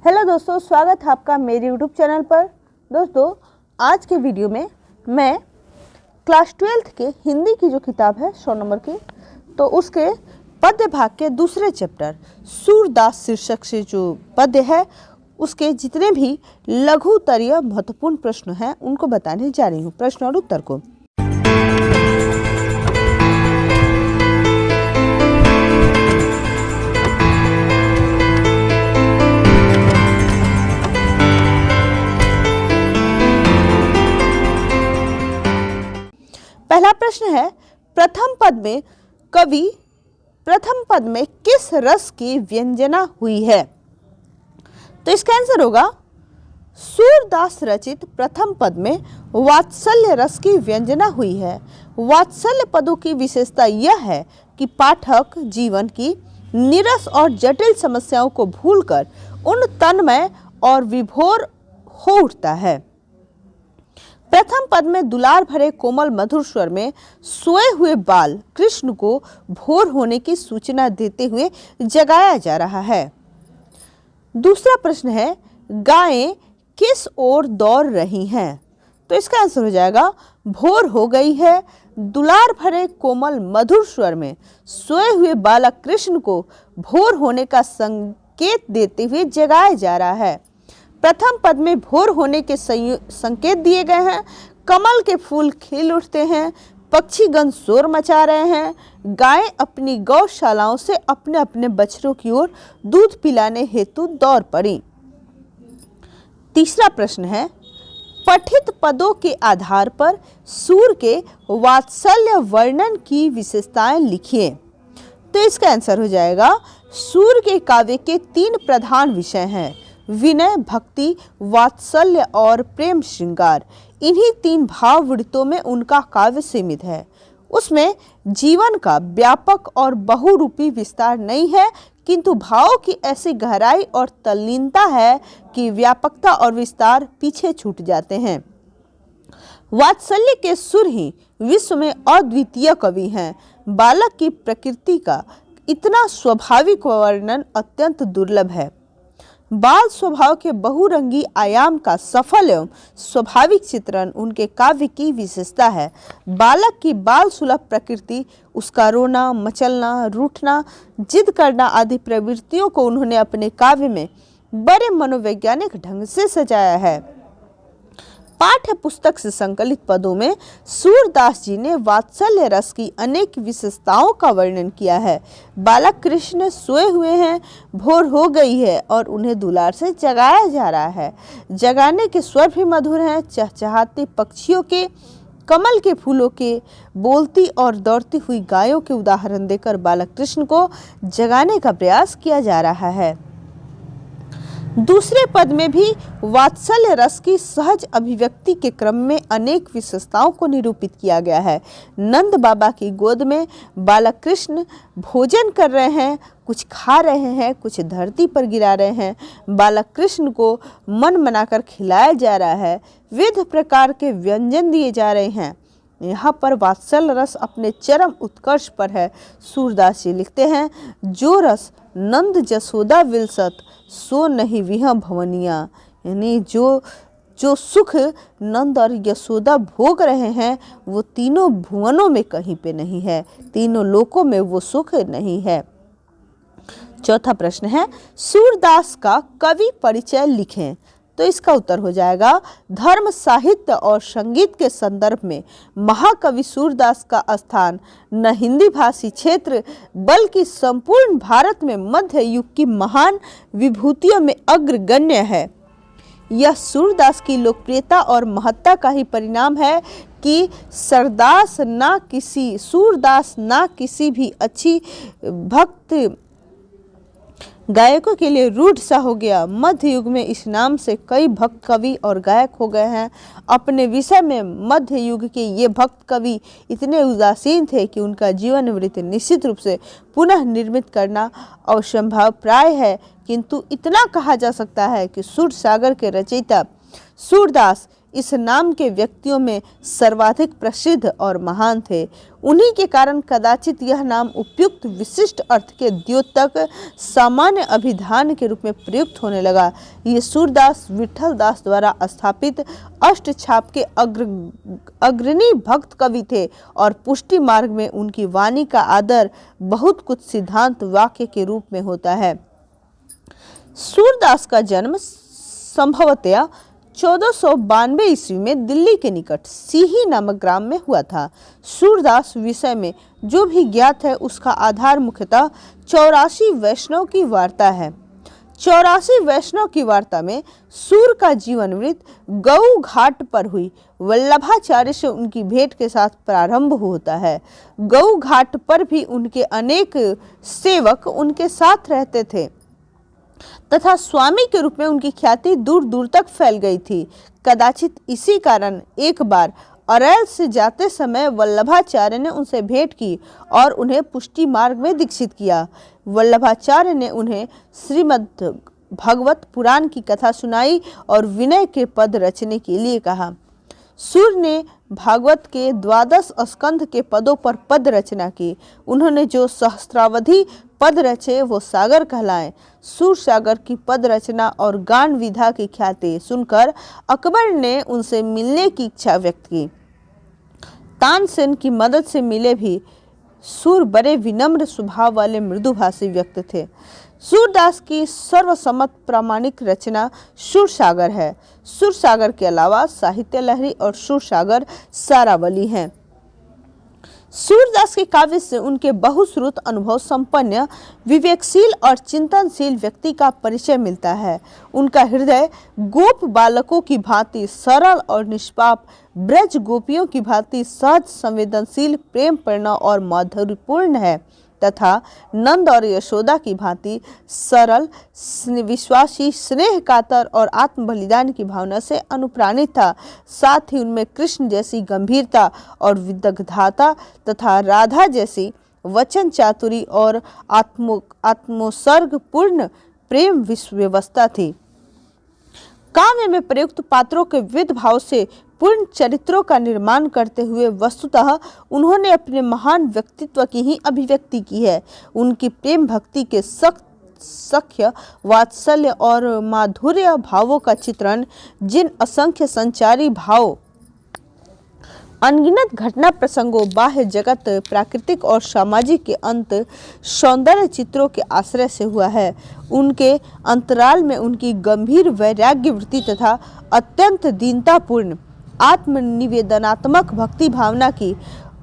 Hello दोस्तों, स्वागत है आपका मेरे यूट्यूब चैनल पर। दोस्तों, आज के वीडियो में मैं क्लास 12th के हिंदी की जो किताब है 100 नंबर की, तो उसके पद्य भाग के दूसरे चैप्टर सूरदास शीर्षक से जो पद्य है उसके जितने भी लघुतरीय महत्वपूर्ण प्रश्न हैं उनको बताने जा रही हूँ, प्रश्न और उत्तर को। पहला प्रश्न है, प्रथम पद में किस रस की व्यंजना हुई है? तो इसका आंसर होगा सूरदास रचित प्रथम पद में वात्सल्य रस की व्यंजना हुई है। वात्सल्य पदों की विशेषता यह है कि पाठक जीवन की नीरस और जटिल समस्याओं को भूलकर उन तन्मय और विभोर हो उठता है। प्रथम पद में दुलार भरे कोमल मधुर स्वर में सोए हुए बाल कृष्ण को भोर होने की सूचना देते हुए जगाया जा रहा है। दूसरा प्रश्न है, गायें किस ओर दौड़ रही हैं? तो इसका आंसर हो जाएगा भोर हो गई है। दुलार भरे कोमल मधुर स्वर में सोए हुए बालक कृष्ण को भोर होने का संकेत देते हुए जगाया जा रहा है। प्रथम पद में भोर होने के संकेत दिए गए हैं। कमल के फूल खिल उठते हैं, पक्षीगण शोर मचा रहे हैं, गायें अपनी गौशालाओं से अपने अपने बछड़ों की ओर दूध पिलाने हेतु दौड़ पड़ी। तीसरा प्रश्न है, पठित पदों के आधार पर सूर के वात्सल्य वर्णन की विशेषताएं लिखिए। तो इसका आंसर हो जाएगा सूर के काव्य के 3 प्रधान विषय हैं, विनय, भक्ति, वात्सल्य और प्रेम श्रृंगार। इन्हीं 3 भाववृत्तों में उनका काव्य सीमित है। उसमें जीवन का व्यापक और बहुरूपी विस्तार नहीं है, किंतु भावों की ऐसी गहराई और तल्लीनता है कि व्यापकता और विस्तार पीछे छूट जाते हैं। वात्सल्य के सुर ही विश्व में अद्वितीय कवि हैं। बालक की प्रकृति का इतना स्वाभाविक वर्णन अत्यंत दुर्लभ है। बाल स्वभाव के बहुरंगी आयाम का सफल एवं स्वाभाविक चित्रण उनके काव्य की विशेषता है। बालक की बाल सुलभ प्रकृति, उसका रोना, मचलना, रूठना, जिद करना आदि प्रवृत्तियों को उन्होंने अपने काव्य में बड़े मनोवैज्ञानिक ढंग से सजाया है। पाठ्य पुस्तक से संकलित पदों में सूरदास जी ने वात्सल्य रस की अनेक विशेषताओं का वर्णन किया है। बालक कृष्ण सोए हुए हैं, भोर हो गई है और उन्हें दुलार से जगाया जा रहा है। जगाने के स्वर भी मधुर हैं। चहचहाते पक्षियों के, कमल के फूलों के, बोलती और दौड़ती हुई गायों के उदाहरण देकर बालक कृष्ण को जगाने का प्रयास किया जा रहा है। दूसरे पद में भी वात्सल्य रस की सहज अभिव्यक्ति के क्रम में अनेक विशेषताओं को निरूपित किया गया है। नंद बाबा की गोद में बालक कृष्ण भोजन कर रहे हैं, कुछ खा रहे हैं, कुछ धरती पर गिरा रहे हैं। बालक कृष्ण को मन मनाकर खिलाया जा रहा है, विविध प्रकार के व्यंजन दिए जा रहे हैं। यहाँ पर वात्सल्य रस अपने चरम उत्कर्ष पर है। सूरदास जी लिखते हैं, जो रस नंद जसोदा विलसत सो नहीं विह भवनिया। यानी जो सुख नंद और यशोदा भोग रहे हैं वो तीनों भुवनों में कहीं पे नहीं है, तीनों लोकों में वो सुख नहीं है। चौथा प्रश्न है, सूरदास का कवि परिचय लिखें। तो इसका उत्तर हो जाएगा, धर्म, साहित्य और संगीत के संदर्भ में महाकवि सूरदास का स्थान न हिंदी भाषी क्षेत्र बल्कि संपूर्ण भारत में मध्य युग की महान विभूतियों में अग्रगण्य है। यह सूरदास की लोकप्रियता और महत्ता का ही परिणाम है कि सूरदास ना किसी भी अच्छी भक्त गायकों के लिए रूढ़ सा हो गया। मध्य युग में इस नाम से कई भक्त कवि और गायक हो गए हैं। अपने विषय में मध्य युग के ये भक्त कवि इतने उदासीन थे कि उनका जीवन वृत्ति निश्चित रूप से पुनः निर्मित करना असंभव प्राय है, किंतु इतना कहा जा सकता है कि सूर सागर के रचयिता सूरदास इस नाम के व्यक्तियों में सर्वाधिक प्रसिद्ध और महान थे। उन्हीं के कारण कदाचित यह नाम उपयुक्त विशिष्ट अर्थ के द्योतक सामान्य अभिधान के रूप में प्रयुक्त होने लगा। ये सूरदास विठल दास द्वारा स्थापित अष्टछाप के अग्रणी भक्त कवि थे और पुष्टि मार्ग में उनकी वाणी का आदर बहुत कुछ सिद्धांत वाक्य के रूप में होता है। सूरदास का जन्म संभवतया 1492 ईस्वी में दिल्ली के निकट सीही नामक ग्राम में हुआ था। सूरदास विषय में जो भी ज्ञात है उसका आधार मुख्यतः 84 वैष्णव की वार्ता है। 84 वैष्णव की वार्ता में सूर का जीवन वृत्त गऊ घाट पर हुई वल्लभाचार्य से उनकी भेंट के साथ प्रारंभ होता है। गऊ घाट पर भी उनके अनेक सेवक उनके साथ रहते थे तथा स्वामी के रूप में उनकी ख्याति दूर दूर तक फैल गई थी। कदाचित इसी कारण एक बार अरैल से जाते समय वल्लभाचार्य ने उनसे भेंट की और उन्हें पुष्टि मार्ग में दीक्षित किया। वल्लभाचार्य ने उन्हें श्रीमद् भगवत पुराण की कथा सुनाई और विनय के पद रचने के लिए कहा। सूर ने भागवत के 12 स्कंध के पदों पर पद रचना की। उन्होंने जो सहस्त्रावधि पद रचे वो सागर कहलाए। सूर सागर की पद रचना और गान विधा की ख्याति सुनकर अकबर ने उनसे मिलने की इच्छा व्यक्त की। तानसेन की मदद से मिले भी सूर बड़े विनम्र स्वभाव वाले मृदुभाषी व्यक्ति थे। सूरदास की सर्वसम्मत प्रामाणिक रचना सुरसागर है। सुरसागर के अलावा साहित्य लहरी और सुरसागर सारावली हैं। सूरदास के काव्य से उनके बहुश्रुत अनुभव संपन्न विवेकशील और चिंतनशील व्यक्ति का परिचय मिलता है। उनका हृदय गोप बालकों की भांति सरल और निष्पाप, ब्रज गोपियों की भांति सहज, संवेदनशील, प्रेमपूर्ण और माधुर्यपूर्ण है तथा नंद और यशोदा की भांति सरल, विश्वासी, स्नेह कातर और आत्म बलिदान की भावना से अनुप्राणित था। साथ ही उनमें कृष्ण जैसी गंभीरता और विदग्धता तथा राधा जैसी वचन चातुरी और आत्मोत्सर्ग पूर्ण प्रेम व्यवस्था थी। काव्य में प्रयुक्त पात्रों के विविध भाव से पूर्ण चरित्रों का निर्माण करते हुए वस्तुतः उन्होंने अपने महान व्यक्तित्व की ही अभिव्यक्ति की है। उनकी प्रेम भक्ति के सख्य, वात्सल्य और माधुर्य भावों का चित्रण, जिन असंख्य संचारी भाव, अनगिनत घटना प्रसंगों, बाह्य जगत, प्राकृतिक और सामाजिक के अंत सौंदर्य चित्रों के आश्रय से हुआ है, उनके अंतराल में उनकी गंभीर वैराग्य वृत्ति तथा अत्यंत दीनतापूर्ण आत्मनिवेदनात्मक भक्ति भावना की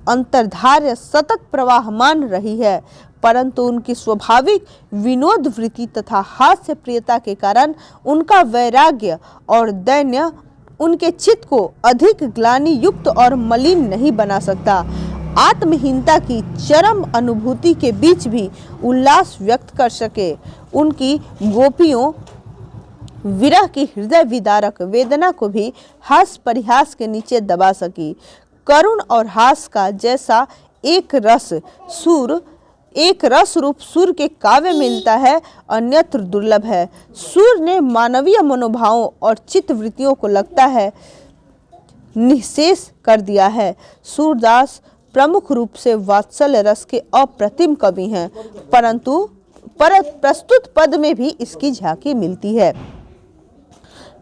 अंतर्धार सतत प्रवाहमान रही है। परंतु उनकी स्वाभाविक विनोद वृत्ति तथा हास्य प्रियता के कारण उनका वैराग्य और दैन्य उनके चित्त को अधिक ग्लानि युक्त और मलिन नहीं बना सकता। आत्महीनता की चरम अनुभूति के बीच भी उल्लास व्यक्त कर सके। उनकी गोपियों विरह की हृदय विदारक वेदना को भी हास परिहास के नीचे दबा सकी। करुण और हास का जैसा एक रस रूप सूर के काव्य मिलता है, अन्यत्र दुर्लभ है। सूर ने मानवीय मनोभावों और चित्त वृत्तियों को लगता है निःशेष कर दिया है। सूरदास प्रमुख रूप से वात्सल्य रस के अप्रतिम कवि हैं, परंतु प्रस्तुत पद में भी इसकी झांकी मिलती है।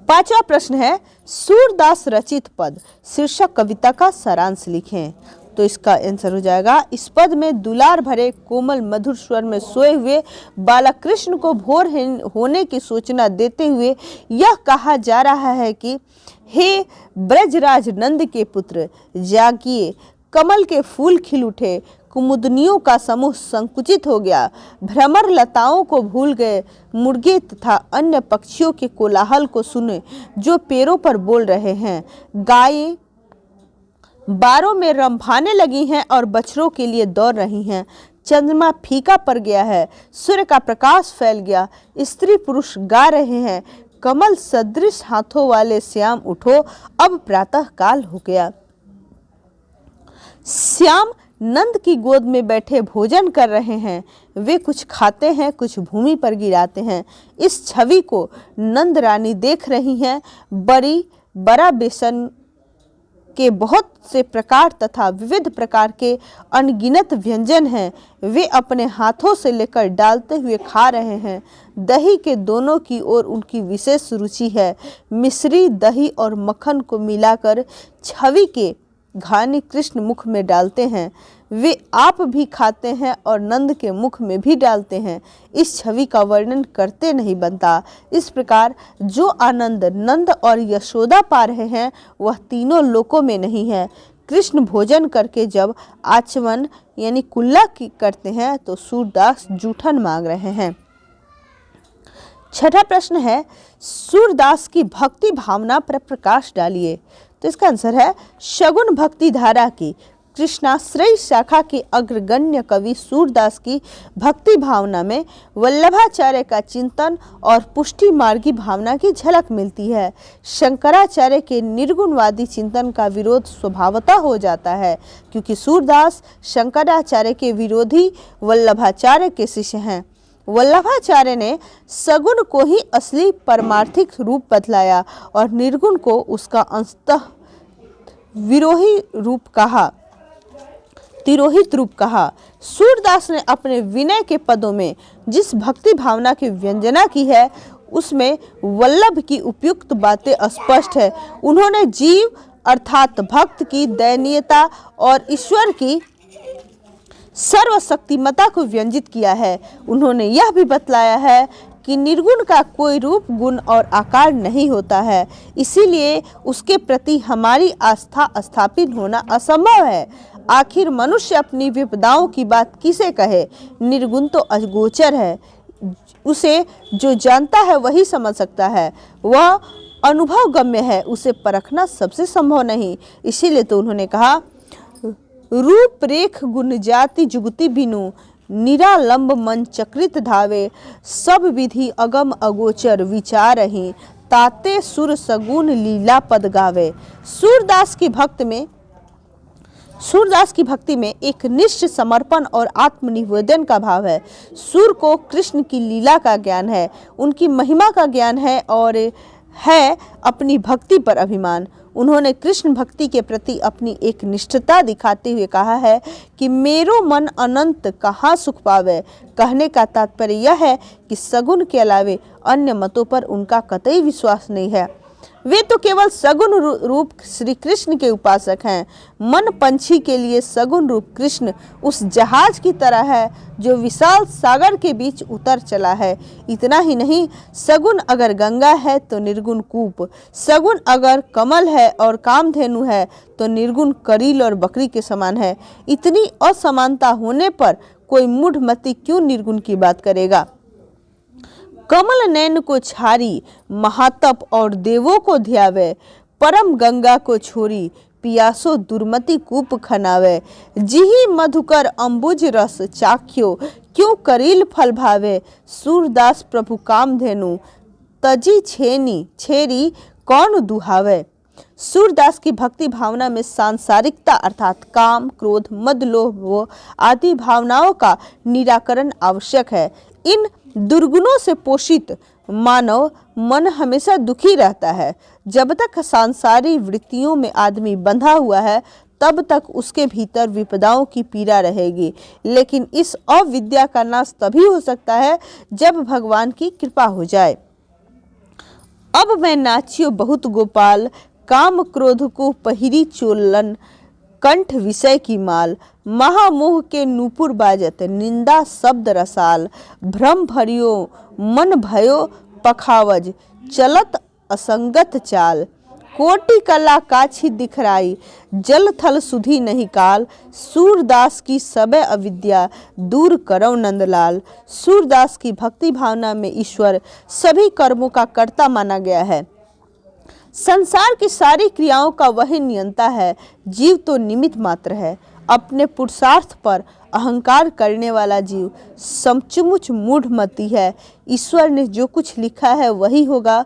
पांचवा प्रश्न है, सूरदास रचित पद शीर्षक कविता का सारांश लिखें। तो इसका आंसर हो जाएगा, इस पद में दुलार भरे कोमल मधुर स्वर में सोए हुए बालक कृष्ण को भोर होने की सूचना देते हुए यह कहा जा रहा है कि हे ब्रजराज नंद के पुत्र, जागिए, कमल के फूल खिल उठे, कुमुदनियों का समूह संकुचित हो गया, भ्रमर लताओं को भूल गए, मुर्गे तथा अन्य पक्षियों के कोलाहल को सुने जो पेड़ों पर बोल रहे हैं, गायें बारों में रंभाने लगी हैं और बछड़ों के लिए दौड़ रही हैं, चंद्रमा फीका पड़ गया है, सूर्य का प्रकाश फैल गया, स्त्री पुरुष गा रहे हैं, कमल सदृश हाथों वाले श्याम उठो, अब प्रातः काल हो गया। श्याम नंद की गोद में बैठे भोजन कर रहे हैं, वे कुछ खाते हैं, कुछ भूमि पर गिराते हैं। इस छवि को नंद रानी देख रही हैं, बड़ी बड़ा बेसन के बहुत से प्रकार तथा विविध प्रकार के अनगिनत व्यंजन हैं, वे अपने हाथों से लेकर डालते हुए खा रहे हैं। दही के दोनों की ओर उनकी विशेष रुचि है। मिश्री, दही और मक्खन को मिलाकर छवि के घानी कृष्ण मुख में डालते हैं। वे आप भी खाते हैं और नंद के मुख में भी डालते हैं। इस छवि का वर्णन करते नहीं बनता। इस प्रकार जो आनंद नंद और यशोदा पा रहे हैं वह तीनों लोकों में नहीं है। कृष्ण भोजन करके जब आचमन यानी कुल्ला करते हैं तो सूरदास जूठन मांग रहे हैं। छठा प्रश्न है, सूरदास की भक्ति भावना पर प्रकाश डालिए। तो इसका आंसर है शगुन भक्ति धारा की कृष्णाश्रयी शाखा के अग्रगण्य कवि सूरदास की भक्ति भावना में वल्लभाचार्य का चिंतन और पुष्टि मार्गी भावना की झलक मिलती है। शंकराचार्य के निर्गुणवादी चिंतन का विरोध स्वभावतः हो जाता है, क्योंकि सूरदास शंकराचार्य के विरोधी वल्लभाचार्य के शिष्य हैं। वल्लभाचार्य ने सगुण को ही असली परमार्थिक रूप बतलाया और निर्गुण को उसका अंततः तिरोहित रूप कहा। सूरदास ने अपने विनय के पदों में जिस भक्ति भावना की व्यंजना की है उसमें वल्लभ की उपयुक्त बातें स्पष्ट है। उन्होंने जीव अर्थात भक्त की दयनीयता और ईश्वर की सर्वशक्तिमता को व्यंजित किया है। उन्होंने यह भी बतलाया है कि निर्गुण का कोई रूप, गुण और आकार नहीं होता है, इसीलिए उसके प्रति हमारी आस्था स्थापित होना असंभव है। आखिर मनुष्य अपनी विपदाओं की बात किसे कहे? निर्गुण तो अगोचर है, उसे जो जानता है वही समझ सकता है, वह अनुभव गम्य है, उसे परखना सबसे संभव नहीं। इसीलिए तो उन्होंने कहा, रूप रेख गुण जाति जुगति बिनु, निरालंब मन चक्रित धावे, सब विधि अगम अगोचर विचारहि, ताते सुर सगुन लीला पद गावे। सूरदास की भक्ति में एक निष्ठ समर्पण और आत्मनिवेदन का भाव है। सूर को कृष्ण की लीला का ज्ञान है, उनकी महिमा का ज्ञान है और है अपनी भक्ति पर अभिमान। उन्होंने कृष्ण भक्ति के प्रति अपनी एक निष्ठता दिखाते हुए कहा है कि मेरो मन अनंत कहाँ सुख पावे। कहने का तात्पर्य यह है कि सगुन के अलावे अन्य मतों पर उनका कतई विश्वास नहीं है। वे तो केवल सगुण रूप श्री कृष्ण के उपासक हैं। मन पंछी के लिए सगुण रूप कृष्ण उस जहाज की तरह है जो विशाल सागर के बीच उतर चला है। इतना ही नहीं, सगुण अगर गंगा है तो निर्गुण कूप, सगुण अगर कमल है और कामधेनु है तो निर्गुण करील और बकरी के समान है। इतनी असमानता होने पर कोई मूढ़मती क्यों निर्गुण की बात करेगा? कमल नैन को छारी, महातप और देवों को ध्यावे, परम गंगा को छोरी, पियासो दुर्मति कूप खनावे। जिही मधुकर अंबुज रस चाख्यो, क्यों करील फल भावे। सूरदास प्रभु कामधेनु, तजी छेरी कौन दुहावे। सूरदास की भक्ति भावना में सांसारिकता अर्थात काम, क्रोध, मद, लोभ आदि भावनाओं का निराकरण आवश्यक है। इन दुर्गुणों से पोषित मानव मन हमेशा दुखी रहता है। जब तक सांसारिक वृत्तियों में आदमी बंधा हुआ है तब तक उसके भीतर विपदाओं की पीड़ा रहेगी, लेकिन इस अविद्या का नाश तभी हो सकता है जब भगवान की कृपा हो जाए। अब मैं नाचियो बहुत गोपाल, काम क्रोध को पहिरी चोलन, कंठ विषय की माल। महामोह के नूपुर बाजत, निंदा शब्द रसाल। भ्रम भरियो मन भयो पखावज, चलत असंगत चाल। कोटि कला काछी दिखराई, जल थल सुधी नहीं काल। सूरदास की सबे अविद्या, दूर करौ नंदलाल। सूरदास की भक्ति भावना में ईश्वर सभी कर्मों का कर्ता माना गया है। संसार की सारी क्रियाओं का वही नियंता है, जीव तो निमित्त मात्र है। अपने पुरुषार्थ पर अहंकार करने वाला जीव सचमुच मूढ़मती है। ईश्वर ने जो कुछ लिखा है वही होगा।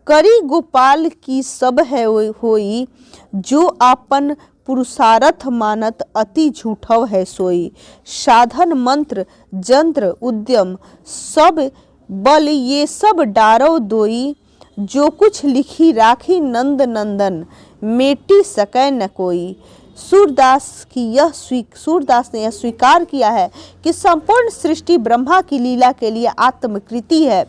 करी गोपाल की सब है होई, जो आपन पुरुषार्थ मानत अति झूठव है सोई। साधन मंत्र जंत्र उद्यम सब बल ये सब डारो दोई, जो कुछ लिखी राखी नंद नंदन, मेटी सकै न कोई। सूरदास ने यह स्वीकार किया है कि संपूर्ण सृष्टि ब्रह्मा की लीला के लिए आत्मकृति है।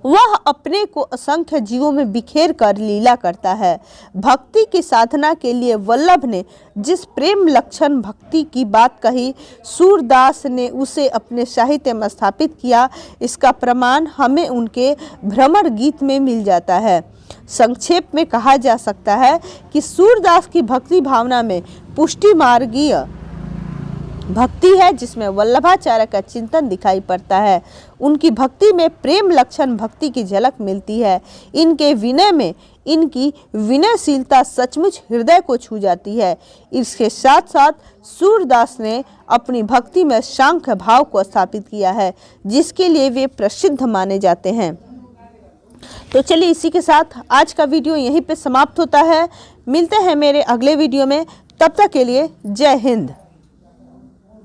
वह अपने को असंख्य जीवों में बिखेर कर लीला करता है। भक्ति की साधना के लिए वल्लभ ने जिस प्रेम लक्षण भक्ति की बात कही, सूरदास ने उसे अपने साहित्य में स्थापित किया। इसका प्रमाण हमें उनके भ्रमर गीत में मिल जाता है। संक्षेप में कहा जा सकता है कि सूरदास की भक्ति भावना में पुष्टि मार्गीय भक्ति है, जिसमें वल्लभाचार्य का चिंतन दिखाई पड़ता है। उनकी भक्ति में प्रेम लक्षण भक्ति की झलक मिलती है। इनके विनय में इनकी विनयशीलता सचमुच हृदय को छू जाती है। इसके साथ साथ सूरदास ने अपनी भक्ति में सांख्य भाव को स्थापित किया है, जिसके लिए वे प्रसिद्ध माने जाते हैं। तो चलिए, इसी के साथ आज का वीडियो यहीं पे समाप्त होता है। मिलते हैं मेरे अगले वीडियो में, तब तक के लिए जय हिंद।